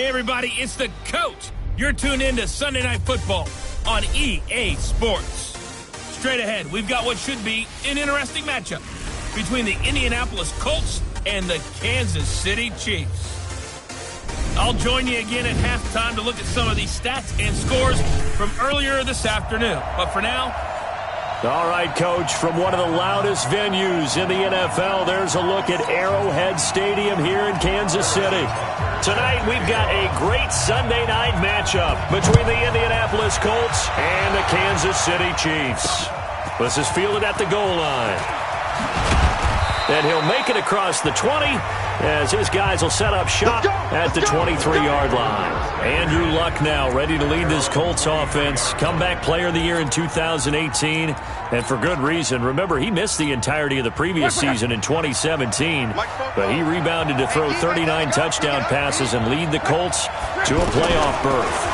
Hey, everybody, it's the Coach. You're tuned in to Sunday Night Football on EA Sports. Straight ahead, we've got what should be an interesting matchup between the Indianapolis Colts and the Kansas City Chiefs. I'll join you again at halftime to look at some of these stats and scores from earlier this afternoon. But for now... All right, Coach, from one of the loudest venues in the NFL, there's a look at Arrowhead Stadium here in Kansas City. Tonight, we've got a great Sunday night matchup between the Indianapolis Colts and the Kansas City Chiefs. This is fielded at the goal line. And he'll make it across the 20 as his guys will set up shop at the 23-yard line. Andrew Luck now ready to lead this Colts offense. Comeback player of the year in 2018, and for good reason. Remember, he missed the entirety of the previous season in 2017, but he rebounded to throw 39 touchdown passes and lead the Colts to a playoff berth.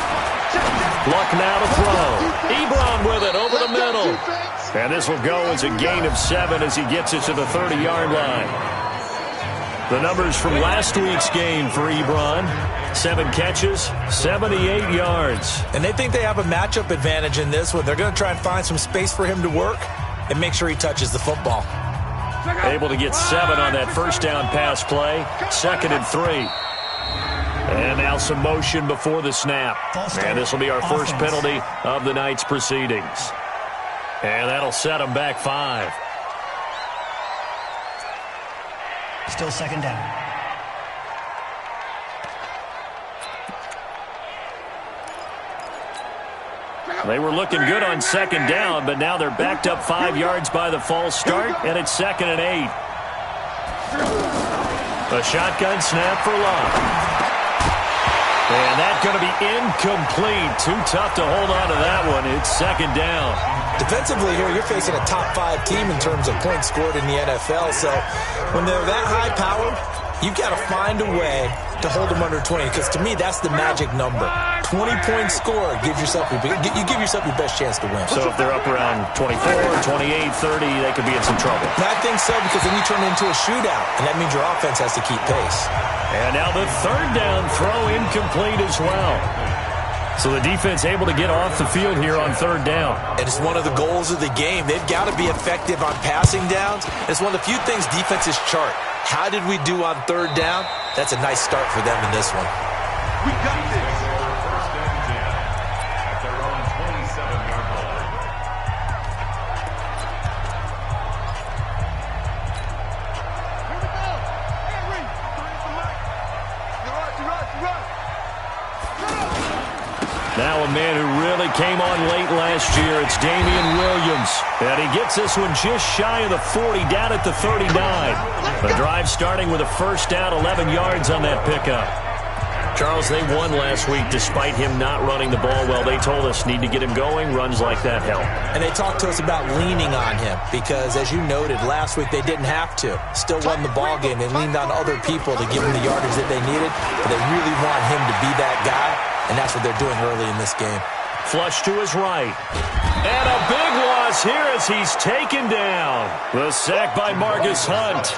Luck now to throw. Ebron with it over the middle. And this will go as a gain of 7 as he gets it to the 30-yard line. The numbers from last week's game for Ebron: 7 catches, 78 yards. And they think they have a matchup advantage in this one. They're going to try and find some space for him to work and make sure he touches the football. Able to get 7 on that first down pass play. 2nd and 3. And now some motion before the snap. And this will be our first penalty of the night's proceedings. And that'll set them back 5. Still 2nd down. They were looking good on 2nd down, but now they're backed up 5 yards by the false start, and it's 2nd and 8. A shotgun snap for Luck. And that's going to be incomplete. Too tough to hold on to that one. It's 2nd down. Defensively here, you're facing a top-5 team in terms of points scored in the NFL. So when they're that high-powered, you've got to find a way to hold them under 20. Because to me, that's the magic number. 20-point score gives yourself you give yourself your best chance to win. So if they're up around 24, 28, 30, they could be in some trouble. And I think so, because then you turn it into a shootout, and that means your offense has to keep pace. And now the 3rd down throw incomplete as well. So the defense able to get off the field here on 3rd down. And it's one of the goals of the game. They've got to be effective on passing downs. It's one of the few things defenses chart. How did we do on 3rd down? That's a nice start for them in this one. We got this. First and 10 at their own 27-yard line. Here we go. Henry, Now a man who really came on late last year, it's Damian Williams. And he gets this one just shy of the 40, down at the 39. The drive starting with a first down, 11 yards on that pickup. Charles, they won last week despite him not running the ball well. They told us need to get him going. Runs like that help. And they talked to us about leaning on him because, as you noted, last week they didn't have to. Still won the ball game. They leaned on other people to give him the yardage that they needed. But they really want him to be that guy, and that's what they're doing early in this game. Flush to his right. And a big loss here as he's taken down. The sack by Marcus Hunt.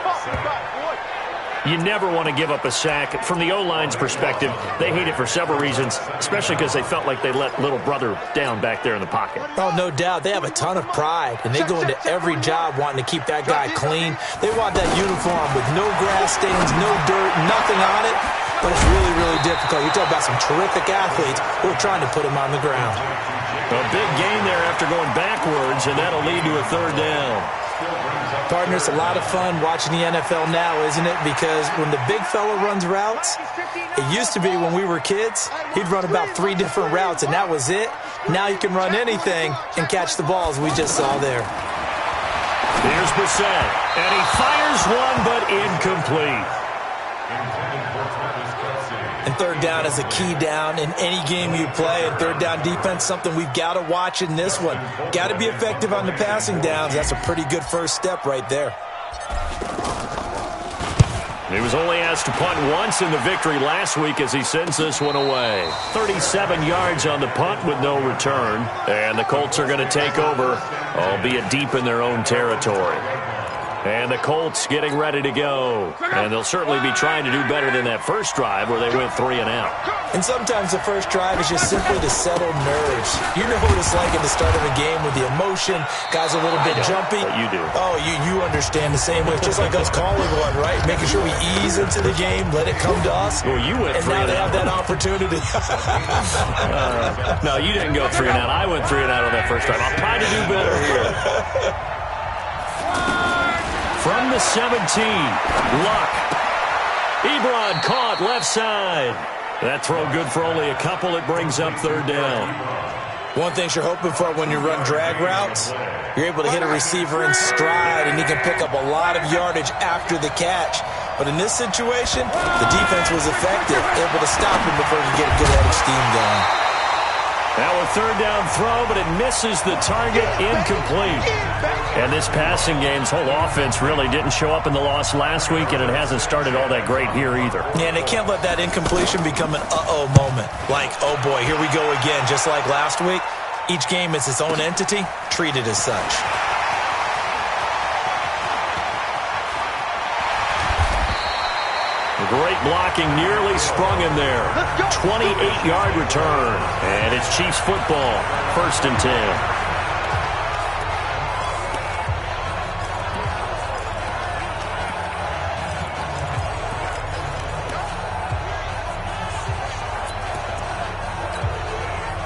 You never want to give up a sack. From the O-line's perspective, they hate it for several reasons, especially because they felt like they let little brother down back there in the pocket. Oh, no doubt. They have a ton of pride, and they go into every job wanting to keep that guy clean. They want that uniform with no grass stains, no dirt, nothing on it. But it's really, really difficult. You're talking about some terrific athletes who are trying to put him on the ground. A big gain there after going backwards, and that'll lead to a 3rd down. Partner, it's a lot of fun watching the NFL now, isn't it? Because when the big fella runs routes, it used to be when we were kids, he'd run about 3 different routes, and that was it. Now you can run anything and catch the balls we just saw there. Here's Brissett, and he fires one, but incomplete. And 3rd down is a key down in any game you play. And 3rd down defense, something we've got to watch in this one. Got to be effective on the passing downs. That's a pretty good first step right there. He was only asked to punt once in the victory last week as he sends this one away. 37 yards on the punt with no return. And the Colts are going to take over, albeit deep in their own territory. And the Colts getting ready to go. And they'll certainly be trying to do better than that first drive where they went 3 and out. And sometimes the first drive is just simply to settle nerves. You know what it's like at the start of a game with the emotion. Guys a little bit jumpy. But you do. Oh, you understand the same way. It's just like us calling one, right? Making sure we ease into the game, let it come to us. Well, you went and 3 now and they out. have that opportunity. No, you didn't go 3 and out. I went 3 and out on that first drive. I'll try to do better here. From the 17, Luck. Ebron caught left side. That throw good for only a couple. It brings up 3rd down. One thing you're hoping for when you run drag routes, you're able to hit a receiver in stride, and he can pick up a lot of yardage after the catch. But in this situation, the defense was effective, able to stop him before he could get a good head of steam going. Now a 3rd down throw, but it misses the target, incomplete. And this passing game's whole offense really didn't show up in the loss last week, and it hasn't started all that great here either. Yeah, and they can't let that incompletion become an uh-oh moment. Like, oh boy, here we go again, just like last week. Each game is its own entity, treated as such. Great blocking, nearly sprung him there. 28-yard return. And it's Chiefs football, 1st and 10.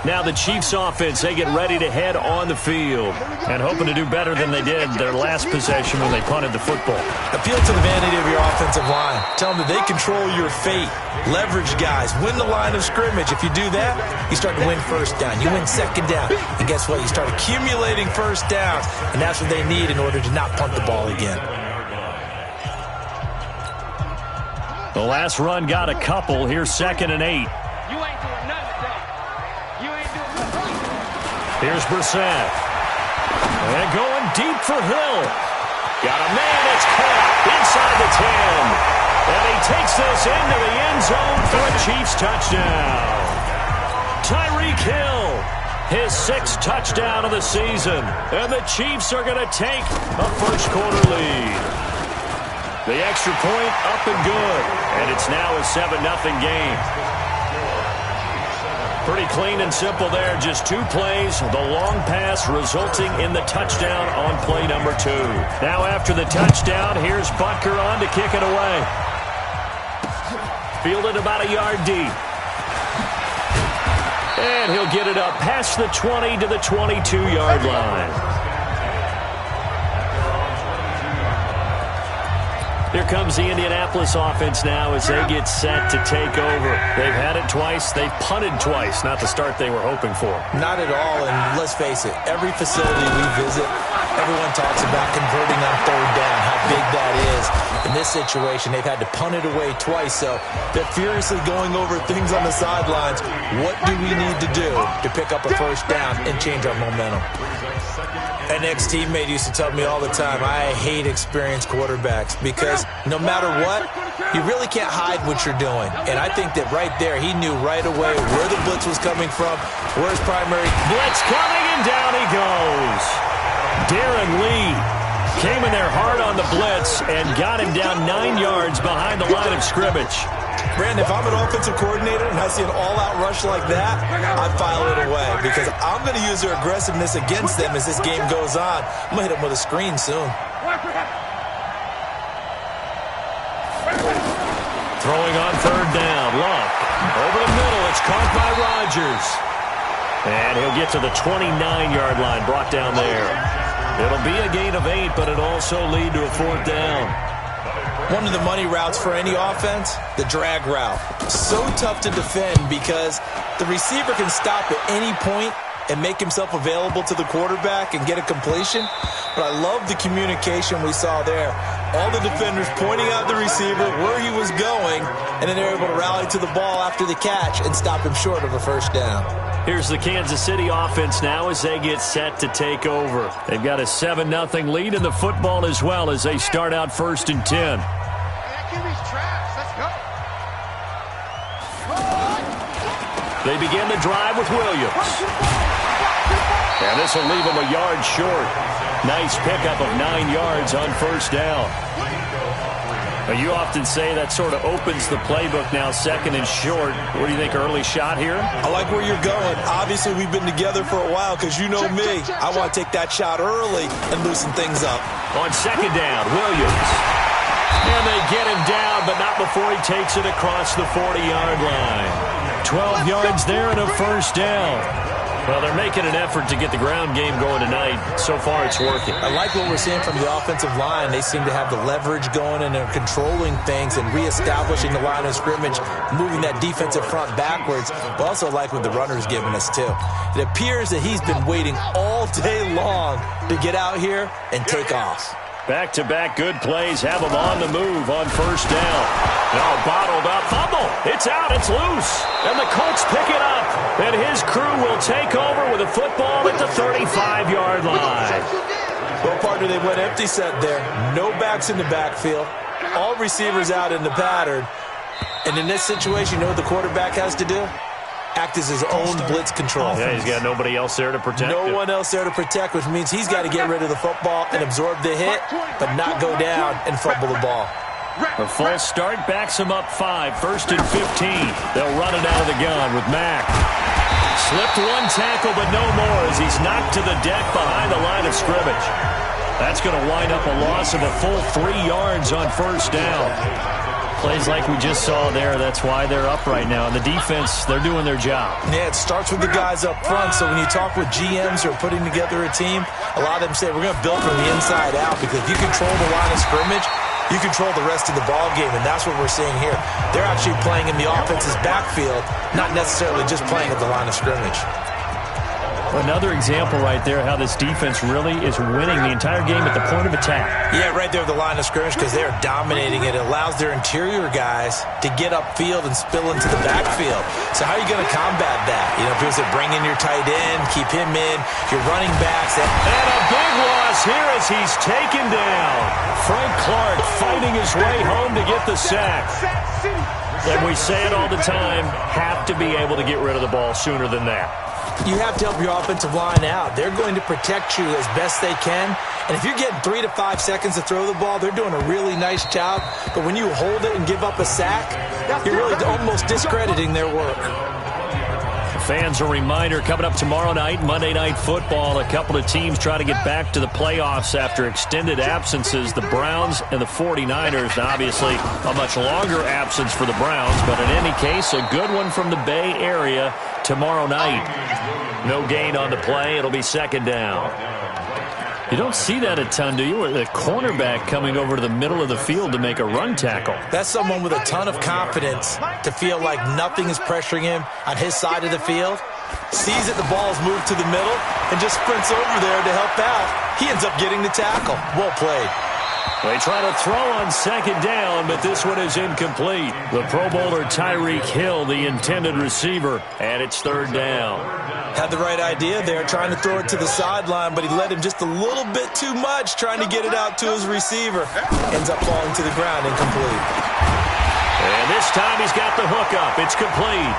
Now the Chiefs offense, they get ready to head on the field and hoping to do better than they did their last possession when they punted the football. Appeal to the vanity of your offensive line. Tell them that they control your fate. Leverage guys. Win the line of scrimmage. If you do that, you start to win 1st down. You win 2nd down. And guess what? You start accumulating 1st downs. And that's what they need in order to not punt the ball again. The last run got a couple. Here's 2nd and 8. Here's Brissett. And going deep for Hill. Got a man that's caught inside the 10. And he takes this into the end zone for a Chiefs touchdown. Tyreek Hill, his 6th touchdown of the season. And the Chiefs are going to take a first-quarter lead. The extra point up and good. And it's now a 7-0 game. Pretty clean and simple there. Just 2 plays. The long pass resulting in the touchdown on play number 2. Now after the touchdown, here's Butker on to kick it away. Fielded about a yard deep. And he'll get it up past the 20 to the 22-yard line. Here comes the Indianapolis offense now as they get set to take over. They've had it twice. They've punted twice. Not the start they were hoping for. Not at all, and let's face it, every facility we visit, everyone talks about converting on 3rd down, how big that is. In this situation, they've had to punt it away twice, so they're furiously going over things on the sidelines. What do we need to do to pick up a 1st down and change our momentum? An ex-teammate used to tell me all the time, I hate experienced quarterbacks because no matter what, you really can't hide what you're doing. And I think that right there, he knew right away where the blitz was coming from, where his primary blitz coming, and down he goes. Darren Lee came in there hard on the blitz and got him down 9 yards behind the line of scrimmage. Brandon, if I'm an offensive coordinator and I see an all-out rush like that, I file it away because I'm going to use their aggressiveness against them as this game goes on. I'm going to hit them with a screen soon. Throwing on 3rd down. Luck. Over the middle. It's caught by Rodgers. And he'll get to the 29-yard line. Brought down there. It'll be a gain of 8, but it'll also lead to a 4th down. One of the money routes for any offense, the drag route. So tough to defend because the receiver can stop at any point and make himself available to the quarterback and get a completion. But I love the communication we saw there. All the defenders pointing out the receiver, where he was going, and then they're able to rally to the ball after the catch and stop him short of a 1st down. Here's the Kansas City offense now as they get set to take over. They've got a 7-0 lead in the football as well as they start out 1st and 10. They begin the drive with Williams. And this will leave them a yard short. Nice pickup of 9 yards on first down. Now, you often say that sort of opens the playbook now, second and short. What do you think, early shot here? I like where you're going. Obviously, we've been together for a while because you know me. I want to take that shot early and loosen things up. On second down, Williams. And they get him down, but not before he takes it across the 40-yard line. 12 yards there and a first down. Well, they're making an effort to get the ground game going tonight. So far, it's working. I like what we're seeing from the offensive line. They seem to have the leverage going, and they're controlling things and reestablishing the line of scrimmage, moving that defensive front backwards. But also like what the runner's giving us, too. It appears that he's been waiting all day long to get out here and take off. Back-to-back good plays have him on the move on first down. Now bottled up. Fumble. It's out. It's loose. And the Colts pick it up. And his crew will take over with a football at the 35-yard line. Well, partner, they went empty set there. No backs in the backfield. All receivers out in the pattern. And in this situation, you know what the quarterback has to do? Act as his own blitz control. Yeah, he's got nobody else there to protect him. No one else there to protect, which means he's got to get rid of the football and absorb the hit, but not go down and fumble the ball. A false start backs him up 5, first and 15. They'll run it out of the gun with Mack. Slipped one tackle, but no more as he's knocked to the deck behind the line of scrimmage. That's going to wind up a loss of a full 3 yards on first down. Plays like we just saw there. That's why they're up right now. And the defense, they're doing their job. Yeah, it starts with the guys up front. So when you talk with GMs who are putting together a team, a lot of them say we're going to build from the inside out, because if you control the line of scrimmage, you control the rest of the ball game, and that's what we're seeing here. They're actually playing in the offense's backfield, not necessarily just playing at the line of scrimmage. Another example right there how this defense really is winning the entire game at the point of attack. Yeah, right there at the line of scrimmage, because they're dominating it. It allows their interior guys to get upfield and spill into the backfield. So how are you going to combat that? You know, people say bring in your tight end, keep him in, your running backs. And a big loss here as he's taken down. Frank Clark fighting his way home to get the sack. And we say it all the time, have to be able to get rid of the ball sooner than that. You have to help your offensive line out. They're going to protect you as best they can. And if you're getting 3 to 5 seconds to throw the ball, they're doing a really nice job. But when you hold it and give up a sack, you're really almost discrediting their work. Fans, a reminder, coming up tomorrow night, Monday Night Football, a couple of teams try to get back to the playoffs after extended absences, the Browns and the 49ers. Now, obviously, a much longer absence for the Browns, but in any case, a good one from the Bay Area tomorrow night. No gain on the play. It'll be second down. You don't see that a ton, do you? The cornerback coming over to the middle of the field to make a run tackle. That's someone with a ton of confidence to feel like nothing is pressuring him on his side of the field. Sees that the ball's moved to the middle and just sprints over there to help out. He ends up getting the tackle. Well played. They try to throw on second down, but this one is incomplete. The Pro Bowler Tyreek Hill, the intended receiver, and it's third down. Had the right idea there, trying to throw it to the sideline, but he led him just a little bit too much, trying to get it out to his receiver. Ends up falling to the ground, incomplete. And this time he's got the hook up. It's complete.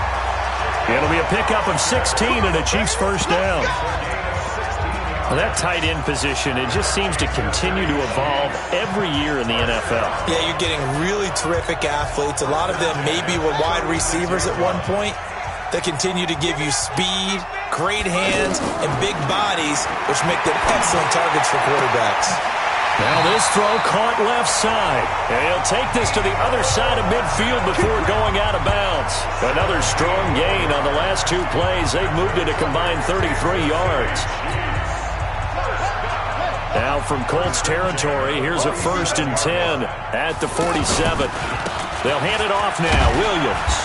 It'll be a pickup of 16 and a Chiefs first down. Well, that tight end position, it just seems to continue to evolve every year in the NFL. Yeah, you're getting really terrific athletes. A lot of them maybe were wide receivers at one point. They continue to give you speed, great hands, and big bodies, which make them excellent targets for quarterbacks. Now this throw caught left side. And he'll take this to the other side of midfield before going out of bounds. Another strong gain on the last 2 plays. They've moved it a combined 33 yards. Now from Colts territory, here's a 1st and 10 at the 47. They'll hand it off now. Williams.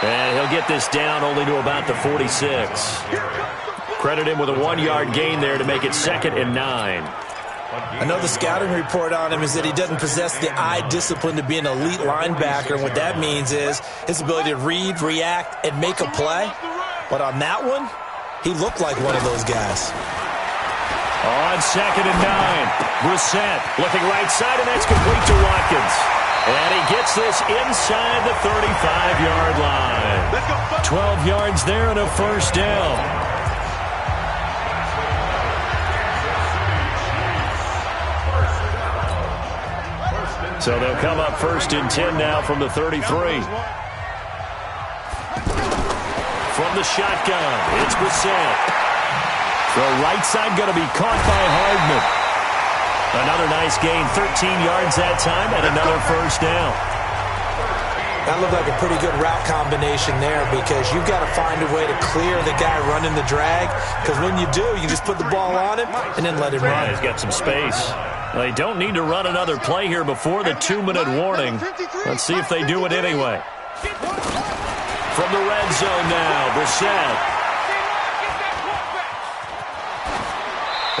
And he'll get this down only to about the 46. Credit him with a 1-yard gain there to make it 2nd and 9. I know the scouting report on him is that he doesn't possess the eye discipline to be an elite linebacker. And what that means is his ability to read, react, and make a play. But on that one, he looked like one of those guys. On 2nd and 9, Brissett looking right side, and that's complete to Watkins. And he gets this inside the 35-yard line. 12 yards there and a first down. So they'll come up 1st and 10 now from the 33. From the shotgun, it's Brissett. The right side going to be caught by Hardman. Another nice gain, 13 yards that time, and another 1st down. That looked like a pretty good route combination there because you've got to find a way to clear the guy running the drag, because when you do, you just put the ball on him and then let him run. He's got some space. They don't need to run another play here before the 2-minute warning. Let's see if they do it anyway. From the red zone now, Brissett.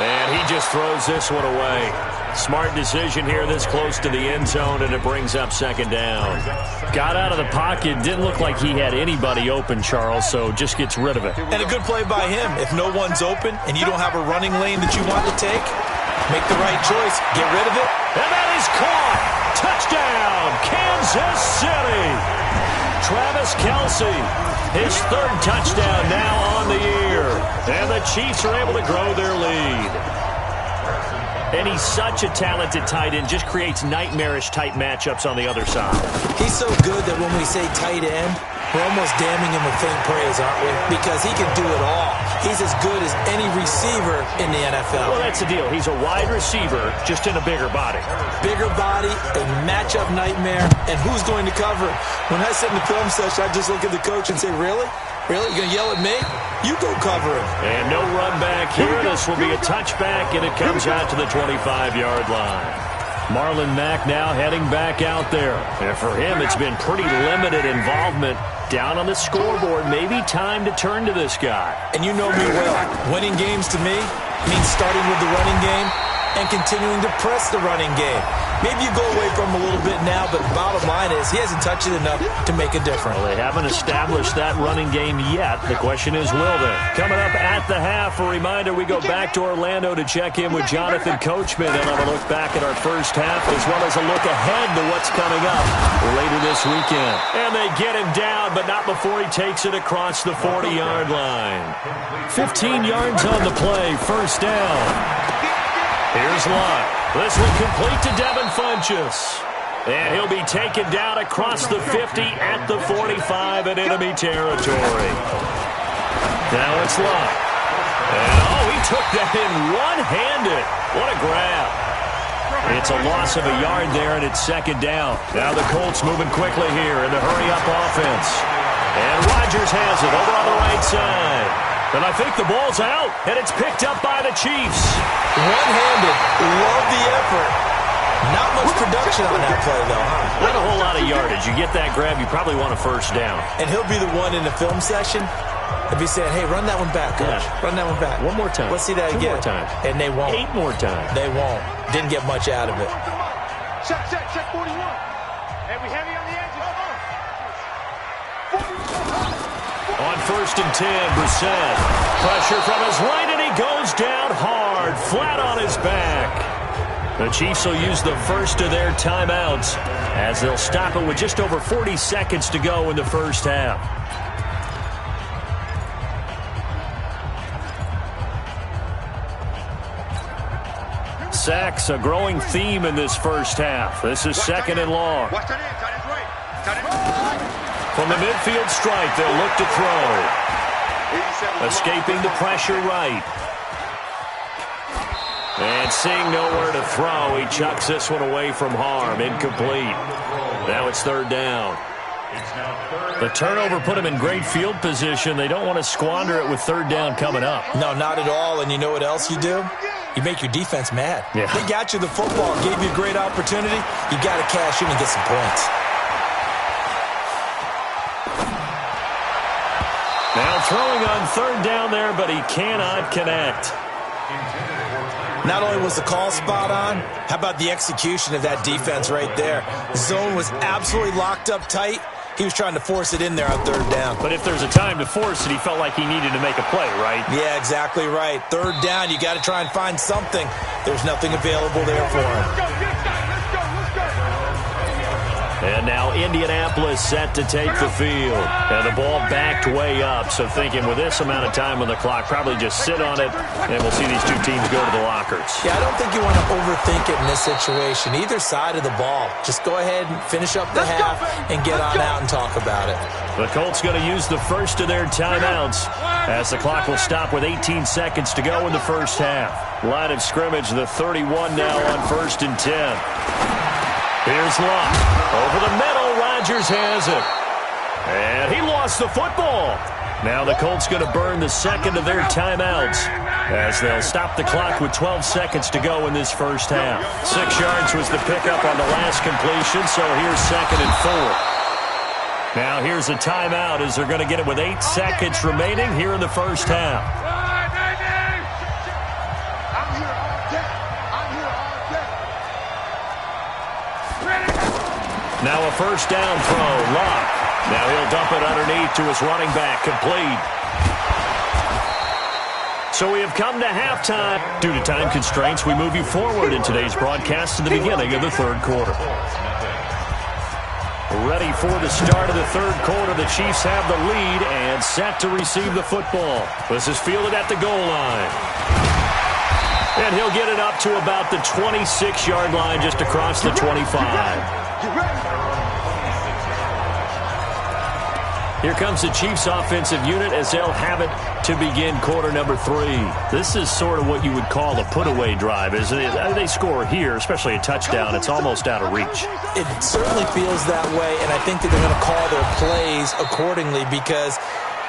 And he just throws this one away. Smart decision here this close to the end zone, and it brings up 2nd down. Got out of the pocket. Didn't look like he had anybody open, Charles, so just gets rid of it. And a good play by him. If no one's open and you don't have a running lane that you want to take, make the right choice. Get rid of it. And that is caught. Touchdown, Kansas City. Travis Kelce, his 3rd touchdown now on the year. And the Chiefs are able to grow their lead. And he's such a talented tight end, just creates nightmarish-type matchups on the other side. He's so good that when we say tight end, we're almost damning him with faint praise, aren't we? Because he can do it all. He's as good as any receiver in the NFL. Well, that's the deal. He's a wide receiver, just in a bigger body. Bigger body, a matchup nightmare, and who's going to cover it? When I sit in the film session, I just look at the coach and say, really? Really? You going to yell at me? You go cover him. And no run back here. This will be a touchback, and it comes out to the 25-yard line. Marlon Mack now heading back out there. And for him, it's been pretty limited involvement. Down on the scoreboard, maybe time to turn to this guy. And you know me well. Winning games to me means starting with the running game and continuing to press the running game. Maybe you go away from him a little bit now, but the bottom line is he hasn't touched it enough to make a difference. Well, they haven't established that running game yet. The question is, will they? Coming up at the half, a reminder, we go back to Orlando to check in with Jonathan Coachman and have a look back at our first half as well as a look ahead to what's coming up later this weekend. And they get him down, but not before he takes it across the 40-yard line. 15 yards on the play, 1st down. Here's Lott. This one complete to Devin Funchess. And he'll be taken down across the 50 at the 45 in enemy territory. Now it's Lott. And, he took that in one-handed. What a grab. It's a loss of a yard there, and it's 2nd down. Now the Colts moving quickly here in the hurry-up offense. And Rodgers has it over on the right side. And I think the ball's out, and it's picked up by the Chiefs. One-handed. Love the effort. Not much production on that play, though, huh? Not a whole lot of yardage. You get that grab, you probably want a 1st down. And he'll be the one in the film session and be saying, hey, run that one back, coach. Yeah. Run that one back. One more time. Let's see that 2 again. more times. And they won't. 8 more times. They won't. Didn't get much out of it. Check 41. And we heavy on the edges. On 1st and 10, Brissett. Pressure from his right, and he goes down hard, flat on his back. The Chiefs will use the first of their timeouts as they'll stop it with just over 40 seconds to go in the first half. Sacks, a growing theme in this first half. This is 2nd and long. From the midfield stripe, they'll look to throw. Escaping the pressure right. And seeing nowhere to throw, he chucks this one away from harm. Incomplete. Now it's 3rd down. The turnover put him in great field position. They don't want to squander it with 3rd down coming up. No, not at all. And you know what else you do? You make your defense mad. Yeah. They got you the football, gave you a great opportunity. You got to cash in and get some points. Now throwing on 3rd down there, but he cannot connect. Not only was the call spot on, how about the execution of that defense right there? The zone was absolutely locked up tight. He was trying to force it in there on 3rd down. But if there's a time to force it, he felt like he needed to make a play, right? Yeah, exactly right. 3rd down, you got to try and find something. There's nothing available there for him. And now Indianapolis set to take the field. And the ball backed way up. So thinking with this amount of time on the clock, probably just sit on it, and we'll see these two teams go to the lockers. Yeah, I don't think you want to overthink it in this situation. Either side of the ball. Just go ahead and finish up the half and get on out and talk about it. The Colts going to use the first of their timeouts as the clock will stop with 18 seconds to go in the first half. Line of scrimmage, the 31 now on 1st and 10. Here's Luck. Over the middle, Rodgers has it. And he lost the football. Now the Colts going to burn the second of their timeouts as they'll stop the clock with 12 seconds to go in this first half. 6 yards was the pickup on the last completion, so here's 2nd and 4. Now here's a timeout as they're going to get it with 8 seconds remaining here in the first half. Now a first down throw, Luck. Now he'll dump it underneath to his running back, complete. So we have come to halftime. Due to time constraints, we move you forward in today's broadcast to the beginning of the third quarter. Ready for the start of the third quarter. The Chiefs have the lead and set to receive the football. This is fielded at the goal line. And he'll get it up to about the 26-yard line just across the 25. Here comes the Chiefs offensive unit as they'll have it to begin quarter number 3. This is sort of what you would call a put-away drive, isn't it? They score here, especially a touchdown. It's almost out of reach. It certainly feels that way, and I think that they're going to call their plays accordingly because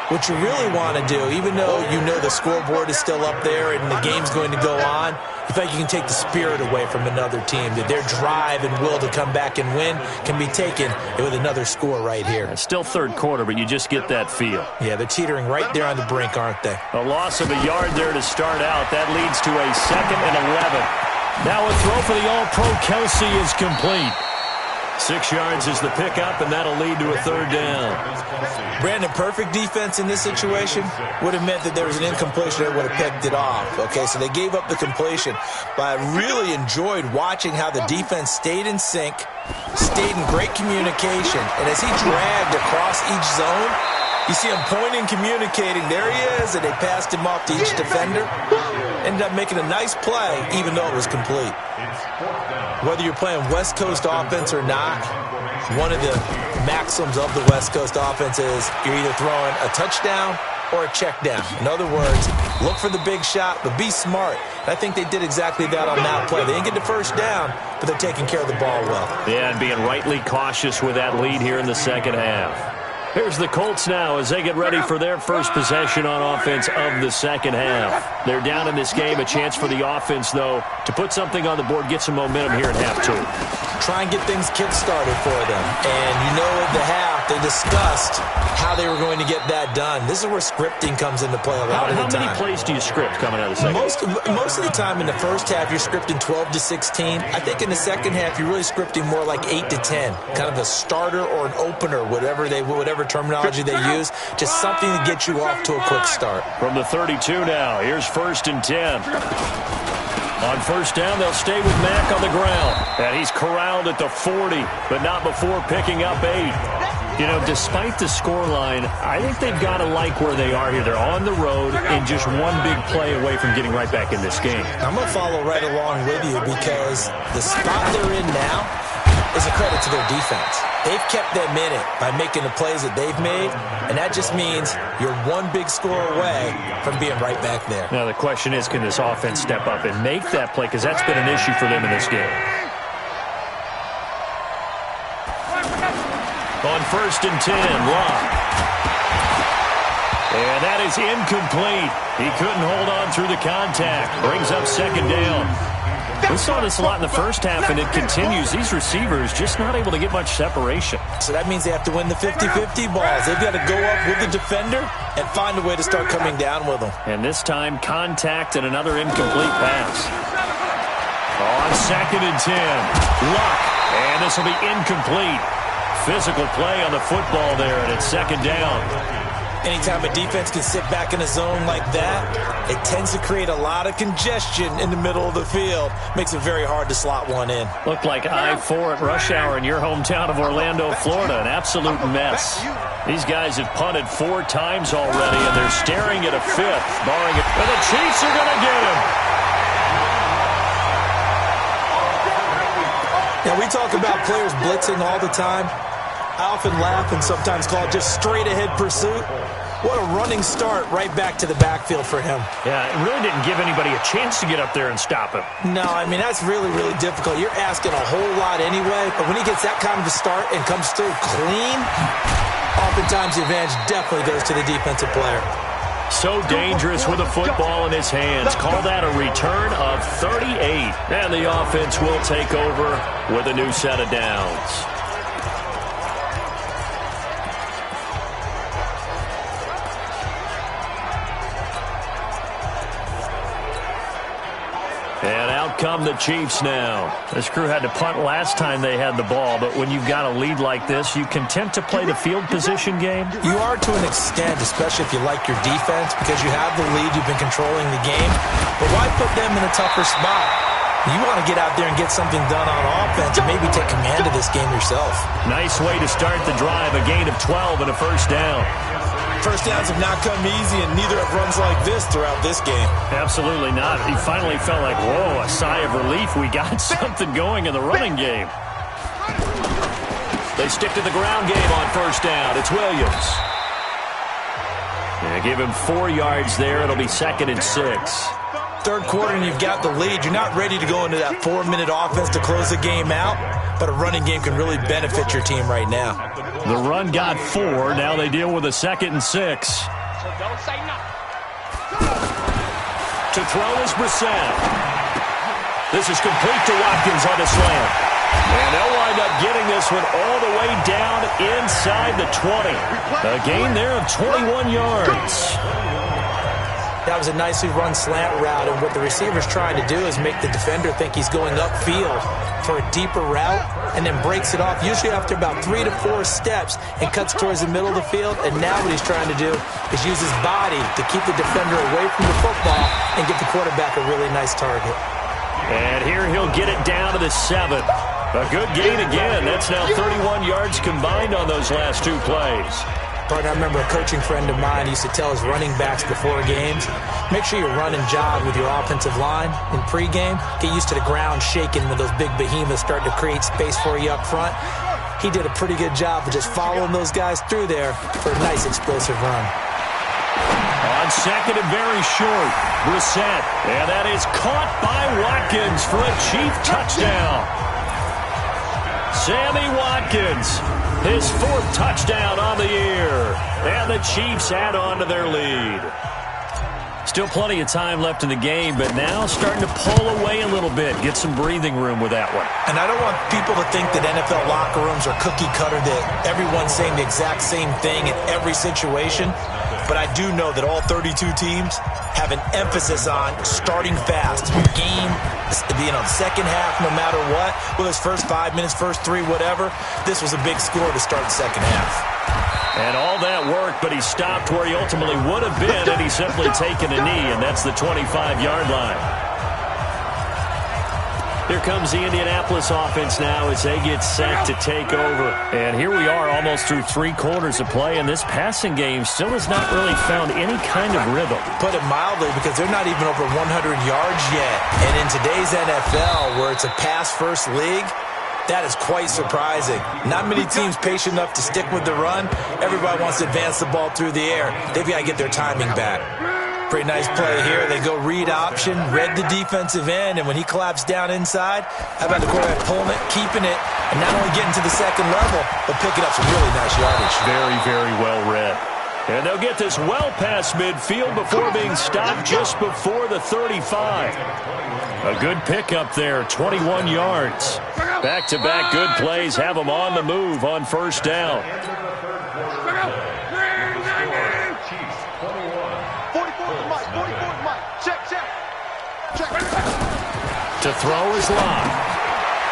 what you really want to do, even though you know the scoreboard is still up there and the game's going to go on, you think you can take the spirit away from another team, that their drive and will to come back and win can be taken with another score right here. It's still third quarter, but you just get that feel. Yeah, they're teetering right there on the brink, aren't they? A loss of a yard there to start out. That leads to a 2nd and 11. Now a throw for the All-Pro Kelsey is complete. 6 yards is the pickup, and that'll lead to a third down. Brandon, perfect defense in this situation would have meant that there was an incompletion that would have picked it off. Okay, so they gave up the completion. But I really enjoyed watching how the defense stayed in sync, stayed in great communication, and as he dragged across each zone, you see him pointing, communicating. There he is, and they passed him off to each defender. Ended up making a nice play, even though it was complete. Whether you're playing West Coast offense or not, one of the maxims of the West Coast offense is you're either throwing a touchdown or a check down. In other words, look for the big shot, but be smart. And I think they did exactly that on that play. They didn't get the first down, but they're taking care of the ball well. Yeah, and being rightly cautious with that lead here in the second half. Here's the Colts now as they get ready for their first possession on offense of the second half. They're down in this game. A chance for the offense, though, to put something on the board, get some momentum here in half 2. Try and get things kick-started for them. And you know at the half, they discussed how they were going to get that done. This is where scripting comes into play a lot of the time. How many plays do you script coming out of the second? Most of the time in the first half, you're scripting 12 to 16. I think in the second half, you're really scripting more like 8 to 10. Kind of a starter or an opener, whatever terminology they use. Just something to get you off to a quick start. From the 32 now, here's 1st and 10. On first down, they'll stay with Mack on the ground. And he's corralled at the 40, but not before picking up 8. You know, despite the scoreline, I think they've got to like where they are here. They're on the road and just one big play away from getting right back in this game. I'm going to follow right along with you because the spot they're in now is a credit to their defense. They've kept them in it by making the plays that they've made, and that just means you're one big score away from being right back there. Now the question is, can this offense step up and make that play? Because that's been an issue for them in this game. On 1st and 10, Luck. And that is incomplete. He couldn't hold on through the contact. Brings up 2nd down. We saw this a lot in the first half, and it continues. These receivers just not able to get much separation. So that means they have to win the 50-50 balls. They've got to go up with the defender and find a way to start coming down with them. And this time, contact and another incomplete pass. On 2nd and 10, Luck. And this will be incomplete. Physical play on the football there, and it's 2nd down. Anytime a defense can sit back in a zone like that, it tends to create a lot of congestion in the middle of the field. Makes it very hard to slot one in. Looked like I-4 at rush hour in your hometown of Orlando, Florida. An absolute mess. These guys have punted 4 times already, and they're staring at a 5th, barring it. And the Chiefs are going to get him. Now, we talk about players blitzing all the time. I often laugh and sometimes call it just straight-ahead pursuit. What a running start right back to the backfield for him. Yeah, it really didn't give anybody a chance to get up there and stop him. No, I mean, that's really, really difficult. You're asking a whole lot anyway, but when he gets that kind of a start and comes through clean, oftentimes the advantage definitely goes to the defensive player. So dangerous with a football in his hands. Call that a return of 38. And the offense will take over with a new set of downs. And out come the Chiefs now. This crew had to punt last time they had the ball, but when you've got a lead like this, you content to play the field position game? You are to an extent, especially if you like your defense, because you have the lead, you've been controlling the game. But why put them in a tougher spot? You want to get out there and get something done on offense and maybe take command of this game yourself. Nice way to start the drive, a gain of 12 and a first down. First downs have not come easy, and neither have runs like this throughout this game. Absolutely not. He finally felt like, whoa, a sigh of relief. We got something going in the running game. They stick to the ground game on first down. It's Williams. Yeah, give him 4 yards there. It'll be 2nd and 6. Third quarter and you've got the lead. You're not ready to go into that 4-minute offense to close the game out, but a running game can really benefit your team right now. The run got 4. Now they deal with a 2nd and 6. To throw is Brissett. This is complete to Watkins on the slant. And they'll wind up getting this one all the way down inside the 20. A gain there of 21 yards. That was a nicely run slant route, and what the receiver's trying to do is make the defender think he's going upfield for a deeper route and then breaks it off, usually after about 3 to 4 steps, and cuts towards the middle of the field. And now what he's trying to do is use his body to keep the defender away from the football and get the quarterback a really nice target. And here he'll get it down to the 7. A good gain again. That's now 31 yards combined on those last 2 plays. Partner, I remember a coaching friend of mine used to tell his running backs before games, make sure you run and jog with your offensive line in pregame. Get used to the ground shaking when those big behemoths start to create space for you up front. He did a pretty good job of just following those guys through there for a nice explosive run. On 2nd and very short, Brissett. And that is caught by Watkins for a Chief touchdown. Sammy Watkins, his 4th touchdown on the year. And the Chiefs add on to their lead. Still plenty of time left in the game, but now starting to pull away a little bit. Get some breathing room with that one. And I don't want people to think that NFL locker rooms are cookie cutter, that everyone's saying the exact same thing in every situation. But I do know that all 32 teams have an emphasis on starting fast. Game, second half, no matter what. Well, his first 5 minutes, first 3, whatever. This was a big score to start the second half. And all that worked, but he stopped where he ultimately would have been had he simply taken a knee, and that's the 25-yard line. Here comes the Indianapolis offense now as they get set to take over. And here we are almost through 3 quarters of play, and this passing game still has not really found any kind of rhythm. Put it mildly, because they're not even over 100 yards yet. And in today's NFL, where it's a pass-first league, that is quite surprising. Not many teams patient enough to stick with the run. Everybody wants to advance the ball through the air. They've got to get their timing back. Pretty nice play here. They go read option, read the defensive end, and when he collapsed down inside, how about the quarterback pulling it, keeping it, and not only getting to the second level, but picking up some really nice yardage. Very, very well read. And they'll get this well past midfield before being stopped just before the 35. A good pickup there, 21 yards. Back-to-back good plays have them on the move on first down. To throw is Locke.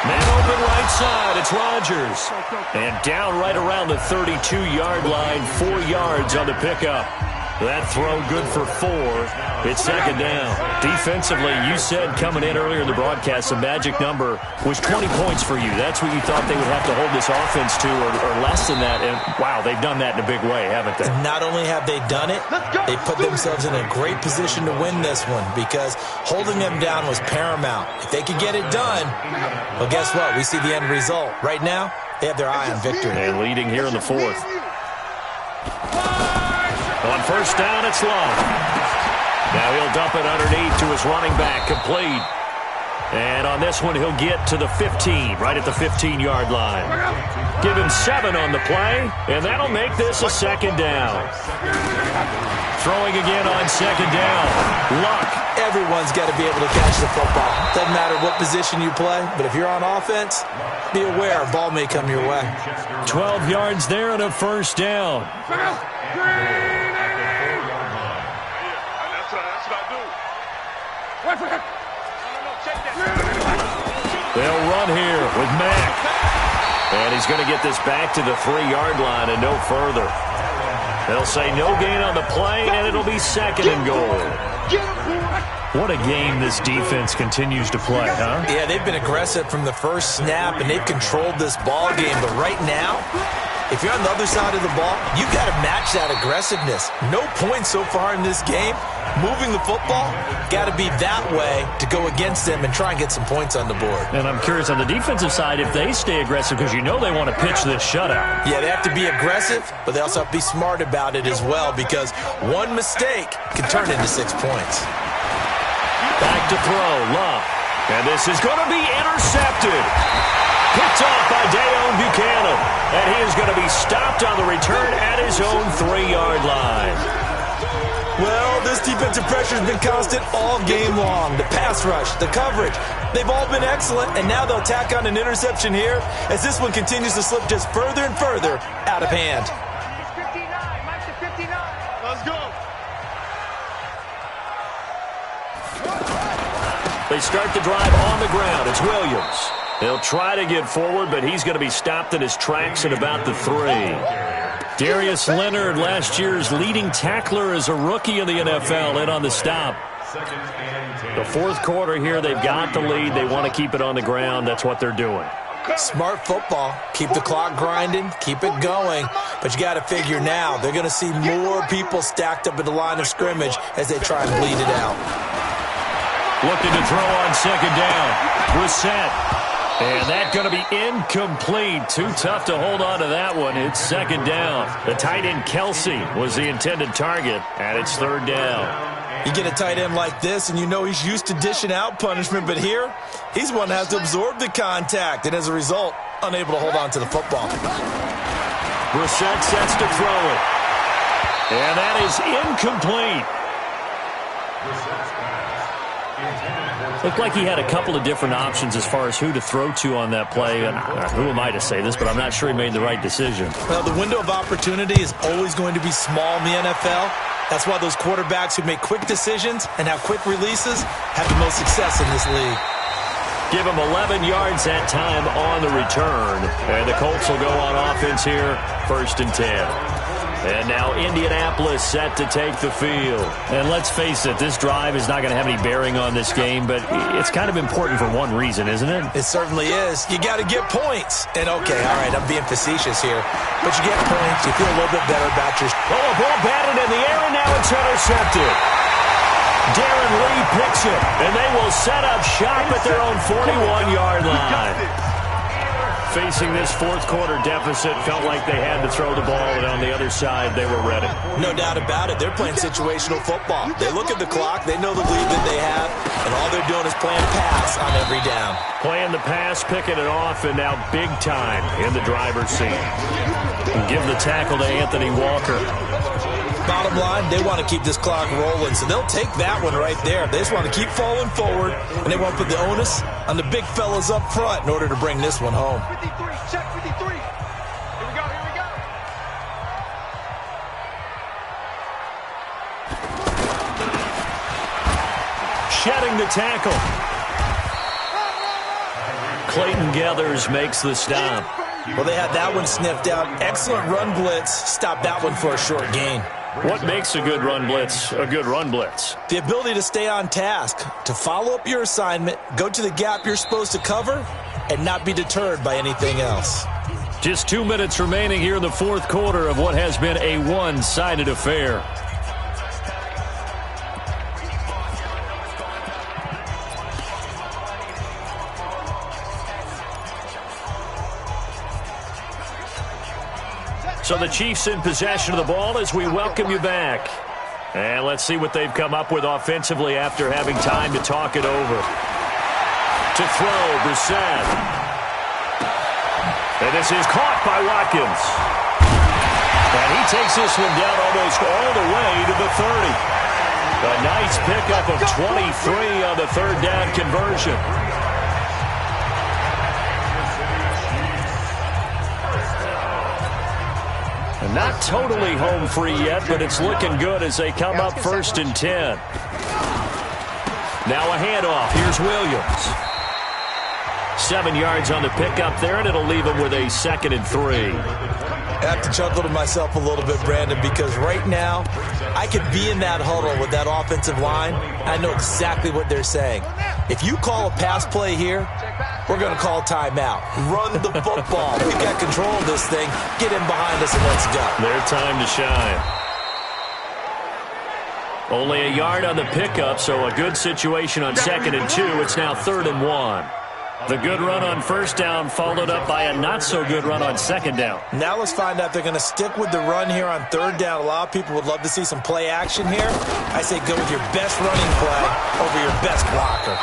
Man open right side, it's Rodgers. And down right around the 32-yard line, 4 yards on the pickup. That throw good for 4. It's second down. Defensively, you said coming in earlier in the broadcast, the magic number was 20 points for you. That's what you thought they would have to hold this offense to, or less than that. And, wow, they've done that in a big way, haven't they? And not only have they done it, they put themselves in a great position to win this one because holding them down was paramount. If they could get it done, well, guess what? We see the end result. Right now, they have their eye on victory. And leading here in the 4th. On first down, it's Love. Now he'll dump it underneath to his running back, complete. And on this one, he'll get to the 15, right at the 15-yard line. Give him 7 on the play, and that'll make this a second down. Throwing again on second down. Luck. Everyone's got to be able to catch the football. Doesn't matter what position you play, but if you're on offense, be aware a ball may come your way. 12 yards there and a first down. They'll run here with Mack. And he's going to get this back to the 3-yard line and no further. They'll say no gain on the play, and it'll be second and goal. What a game this defense continues to play, huh? Yeah, they've been aggressive from the first snap, and they've controlled this ball game. But right now, if you're on the other side of the ball, you've got to match that aggressiveness. No points so far in this game. Moving the football, got to be that way to go against them and try and get some points on the board. And I'm curious on the defensive side if they stay aggressive because you know they want to pitch this shutout. Yeah, they have to be aggressive, but they also have to be smart about it as well because one mistake can turn into 6 points. Back to throw, Love. And this is going to be intercepted. Picked off by Dayon Buchanan. And he is going to be stopped on the return at his own 3-yard line. Well, this defensive pressure has been constant all game long. The pass rush, the coverage, they've all been excellent, and now they'll tack on an interception here as this one continues to slip just further and further out of hand. 59, Mike to 59. Let's go. They start the drive on the ground. It's Williams. They'll try to get forward, but he's going to be stopped in his tracks at about the 3. Darius Leonard, last year's leading tackler as a rookie in the NFL, in on the stop. The 4th quarter here, they've got the lead. They want to keep it on the ground. That's what they're doing. Smart football. Keep the clock grinding. Keep it going. But you got to figure now, they're going to see more people stacked up at the line of scrimmage as they try and bleed it out. Looking to throw on second down. Brissett. And that's going to be incomplete. Too tough to hold on to that one. It's second down. The tight end Kelsey was the intended target, and it's 3rd down. You get a tight end like this, and you know he's used to dishing out punishment, but here, he's one that has to absorb the contact, and as a result, unable to hold on to the football. Brissett sets to throw it. And that is incomplete. Looked like he had a couple of different options as far as who to throw to on that play. And who am I to say this, but I'm not sure he made the right decision. Well, the window of opportunity is always going to be small in the NFL. That's why those quarterbacks who make quick decisions and have quick releases have the most success in this league. Give him 11 yards that time on the return. And the Colts will go on offense here, 1st and 10. And now Indianapolis set to take the field. And let's face it, this drive is not going to have any bearing on this game, but it's kind of important for one reason, isn't it? It certainly is. You got to get points. And okay, all right, I'm being facetious here, but you get points, you feel a little bit better about your... Oh, a ball batted in the air, and now it's intercepted. Darren Lee picks it, and they will set up shop at their own 41-yard line. Facing this 4th quarter deficit, felt like they had to throw the ball, and on the other side, they were ready. No doubt about it. They're playing situational football. They look at the clock, they know the lead that they have, and all they're doing is playing pass on every down. Playing the pass, picking it off, and now big time in the driver's seat. And give the tackle to Anthony Walker. Bottom line, they want to keep this clock rolling, so they'll take that one right there. They just want to keep falling forward, and they want to put the onus on the big fellas up front in order to bring this one home. 53, check 53. Here we go, here we go. Shedding the tackle. Clayton Gathers makes the stop. Well, they had that one sniffed out. Excellent run blitz. Stop that one for a short gain. What makes a good run blitz a good run blitz? The ability to stay on task, to follow up your assignment, go to the gap you're supposed to cover, and not be deterred by anything else. Just 2 minutes remaining here in the fourth quarter of what has been a one-sided affair. So the Chiefs in possession of the ball as we welcome you back. And let's see what they've come up with offensively after having time to talk it over. To throw, Brissett. And this is caught by Watkins. And he takes this one down almost all the way to the 30. A nice pickup of 23 on the third down conversion. Not totally home free yet, but it's looking good as they come up 1st and 10. Now a handoff. Here's Williams. 7 yards on the pickup there, and it'll leave him with a 2nd and 3. I have to chuckle to myself a little bit, Brandon, because right now I could be in that huddle with that offensive line. I know exactly what they're saying. If you call a pass play here, we're going to call timeout. Run the football. We've got control of this thing. Get in behind us and let's go. Their time to shine. Only a yard on the pickup, so a good situation on 2nd and 2. It's now 3rd and 1. The good run on 1st down followed up by a not-so-good run on 2nd down. Now let's find out if they're going to stick with the run here on 3rd down. A lot of people would love to see some play action here. I say go with your best running play over your best blocker.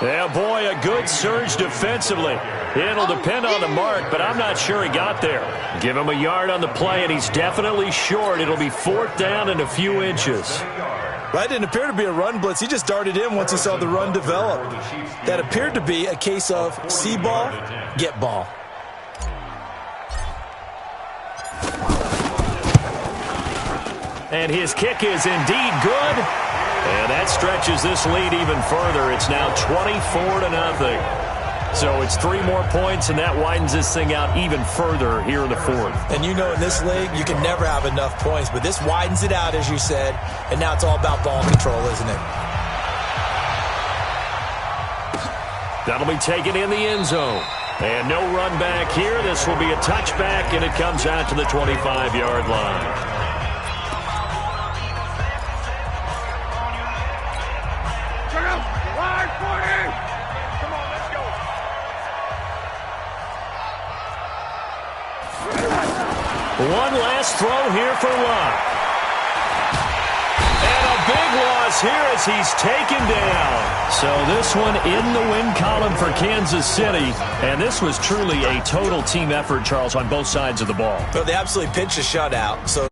Yeah, boy, a good surge defensively. It'll depend on the mark, but I'm not sure he got there. Give him a yard on the play, and he's definitely short. It'll be 4th down and a few inches. That didn't appear to be a run blitz. He just darted in once he saw the run develop. That appeared to be a case of see ball, get ball. And his kick is indeed good. And that stretches this lead even further. It's now 24-0. So it's 3 more points, and that widens this thing out even further here in the fourth. And you know in this league, you can never have enough points, but this widens it out, as you said, and now it's all about ball control, isn't it? That'll be taken in the end zone. And no run back here. This will be a touchback, and it comes out to the 25-yard line. One last throw here for Locke. And a big loss here as he's taken down. So this one in the win column for Kansas City. And this was truly a total team effort, Charles, on both sides of the ball. Well, they absolutely pitched a shutout. So